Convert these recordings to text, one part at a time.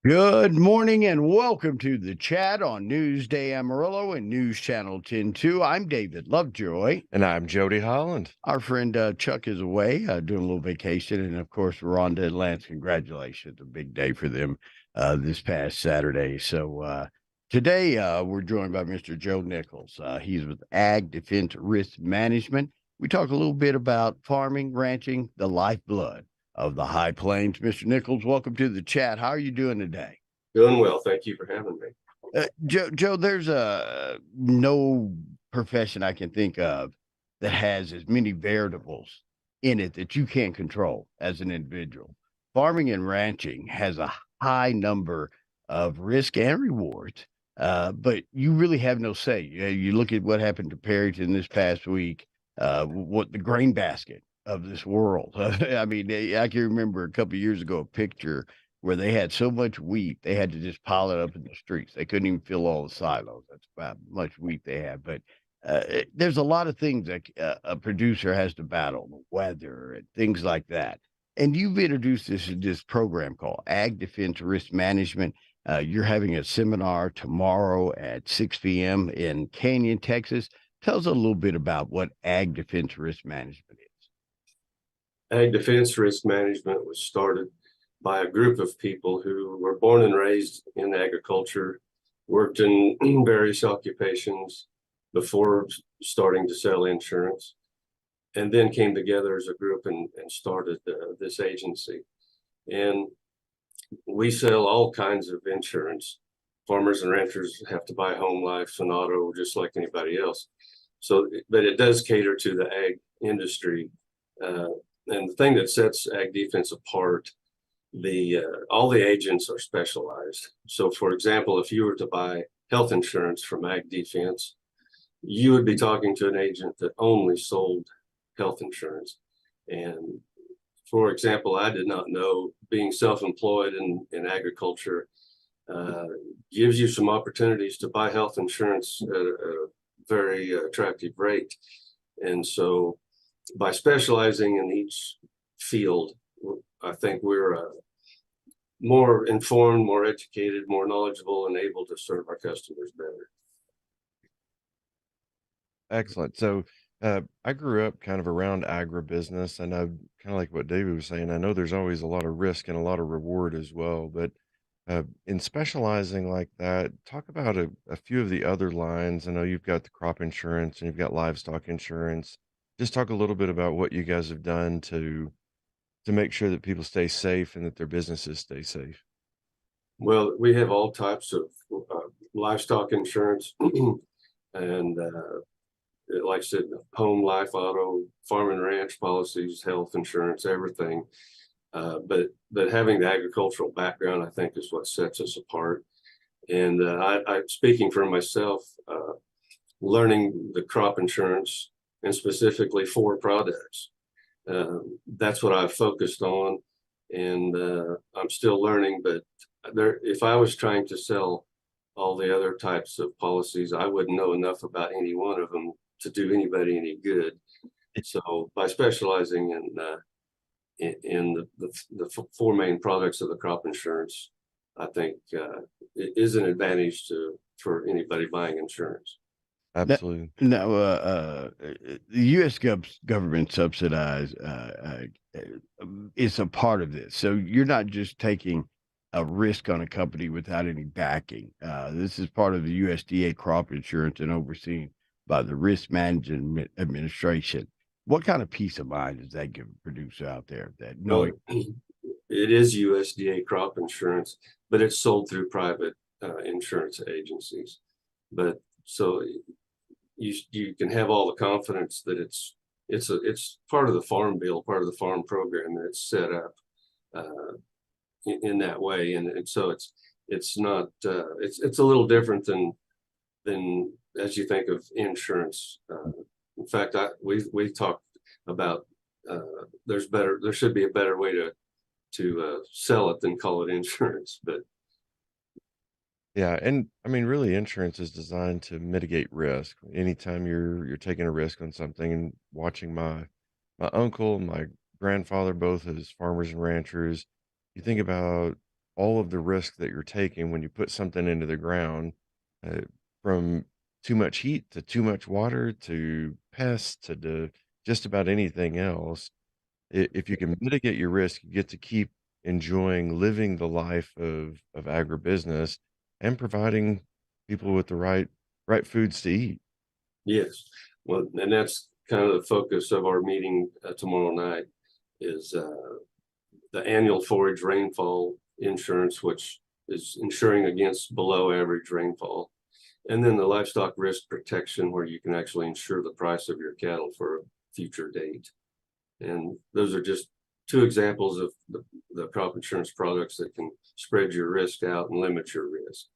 Good morning and welcome to the chat on Newsday Amarillo and News Channel 10-2. I'm David Lovejoy. And I'm Jody Holland. Our friend Chuck is away doing a little vacation. And of course, Rhonda and Lance, congratulations. A big day for them this past Saturday. So today we're joined by Mr. Joe Nichols. He's with AgDefense Risk Management. We talk a little bit about farming, ranching, the lifeblood of the High Plains. Mr. Nichols, welcome to the chat. How are you doing today? Doing well. Thank you for having me. Joe, there's no profession I can think of that has as many variables in it that you can't control as an individual. Farming and ranching has a high number of risk and rewards, but you really have no say. You look at what happened to Perryton this past week, what the grain basket of this world. I mean, I can remember a couple of years ago a picture where they had so much wheat they had to just pile it up in the streets. They couldn't even fill all the silos. That's about how much wheat they had. But there's a lot of things that a producer has to battle, the weather and things like that. And you've introduced this program called AgDefense Risk Management. You're having a seminar tomorrow at 6 p.m. in Canyon, Texas. Tell us a little bit about what AgDefense Risk Management is. AgDefense Risk Management was started by a group of people who were born and raised in agriculture, worked in various occupations before starting to sell insurance, and then came together as a group and started this agency. And we sell all kinds of insurance. Farmers and ranchers have to buy home, life, and auto just like anybody else. So, but it does cater to the ag industry. And the thing that sets AgDefense apart, all the agents are specialized. So for example, if you were to buy health insurance from AgDefense, you would be talking to an agent that only sold health insurance. And for example, I did not know being self-employed in agriculture gives you some opportunities to buy health insurance at a very attractive rate. And so by specializing in each field, I think we're more informed, more educated, more knowledgeable, and able to serve our customers better. Excellent. So I grew up kind of around agribusiness. I know, kind of like what David was saying, I know there's always a lot of risk and a lot of reward as well. But in specializing like that, talk about a few of the other lines. I know you've got the crop insurance and you've got livestock insurance. Just talk a little bit about what you guys have done to make sure that people stay safe and that their businesses stay safe. Well, we have all types of livestock insurance and like I said, home, life, auto, farm and ranch policies, health insurance, everything. But having the agricultural background, I think, is what sets us apart. And I speaking for myself, learning the crop insurance and specifically 4 products. That's what I've focused on, and I'm still learning. But if I was trying to sell all the other types of policies, I wouldn't know enough about any one of them to do anybody any good. So by specializing in the 4 main products of the crop insurance, I think it is an advantage for anybody buying insurance. Absolutely. Now, the U.S. government subsidized is a part of this. So you're not just taking a risk on a company without any backing. This is part of the USDA crop insurance and overseen by the Risk Management Administration. What kind of peace of mind does that give a producer out there that knowing? Well, it is USDA crop insurance, but it's sold through private insurance agencies. But so you can have all the confidence that it's part of the farm bill, part of the farm program, that it's set up in that way. And so it's not it's a little different than as you think of insurance. In fact, we talked about there should be a better way to sell it than call it insurance. But Yeah, and I mean, really, insurance is designed to mitigate risk. Anytime you're taking a risk on something, and watching my uncle, my grandfather, both as farmers and ranchers, you think about all of the risk that you're taking when you put something into the ground, uh, from too much heat to too much water to pests to just about anything else. If you can mitigate your risk, you get to keep enjoying living the life of agribusiness and providing people with the right foods to eat. Yes. Well, and that's kind of the focus of our meeting tomorrow night is the annual forage rainfall insurance, which is insuring against below average rainfall. And then the livestock risk protection, where you can actually insure the price of your cattle for a future date. And those are just two examples of the crop insurance products that can spread your risk out and limit your risk.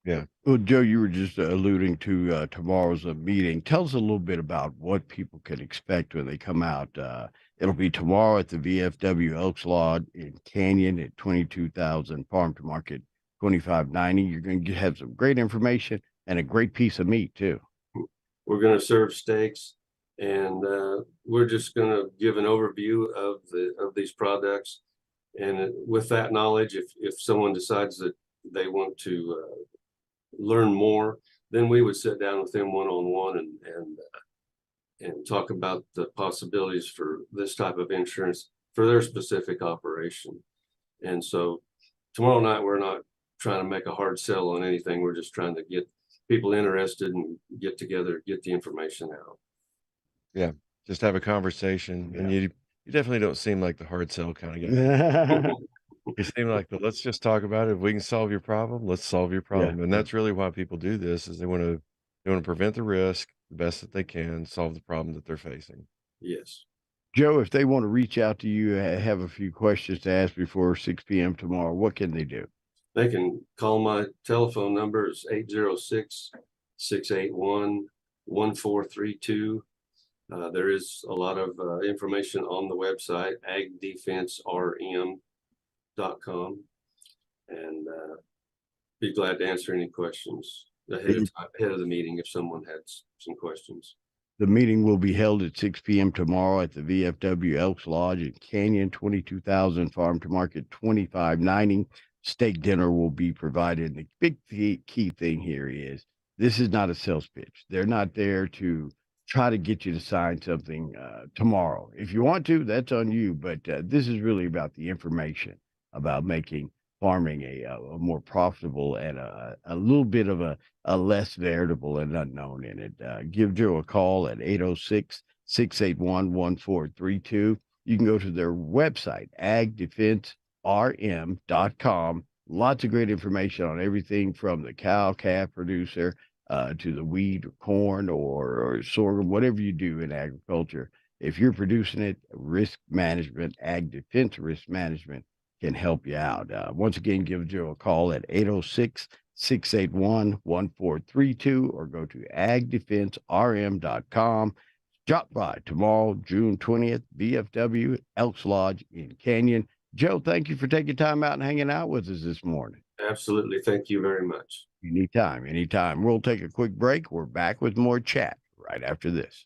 Yeah. Well, Joe, you were just alluding to tomorrow's meeting. Tell us a little bit about what people can expect when they come out. It'll be tomorrow at the VFW Elks Lodge in Canyon at 22,000 Farm to Market 2590. You're going to have some great information and a great piece of meat too. We're going to serve steaks, and we're just going to give an overview of these products. And with that knowledge, if someone decides that they want to learn more, then we would sit down with them one-on-one and talk about the possibilities for this type of insurance for their specific operation. And so tomorrow night, we're not trying to make a hard sell on anything. We're just trying to get people interested and get together, get the information out. Yeah. Just have a conversation. And Yeah. you definitely don't seem like the hard sell kind of guy. You seem like the let's just talk about it. If we can solve your problem, let's solve your Yeah. problem. And that's really why people do this is they want to prevent the risk the best that they can, solve the problem that they're facing. Yes. Joe, if they want to reach out to you, have a few questions to ask before 6 p.m. tomorrow, what can they do? They can call my telephone number is 806-681-1432. There is a lot of information on the website, AgDefenseRM.com, and be glad to answer any questions ahead of the meeting if someone had some questions. The meeting will be held at 6 p.m. tomorrow at the VFW Elks Lodge in Canyon, 22,000 Farm to Market 2590. Steak dinner will be provided. The big key thing here is this is not a sales pitch. They're not there to try to get you to sign something tomorrow. If you want to, that's on you. But this is really about the information about making farming a more profitable and a little bit of a less variable and unknown in it. Give Joe a call at 806-681-1432. You can go to their website, AgDefenseRM.com. Lots of great information on everything from the cow, calf producer to the wheat or corn or sorghum, whatever you do in agriculture. If you're producing it, risk management, ag defense risk management can help you out. Once again, give Joe a call at 806-681-1432 or go to agdefenserm.com. Drop by tomorrow, June 20th, VFW Elks Lodge in Canyon. Joe, thank you for taking time out and hanging out with us this morning. Absolutely. Thank you very much. Anytime. We'll take a quick break. We're back with more chat right after this.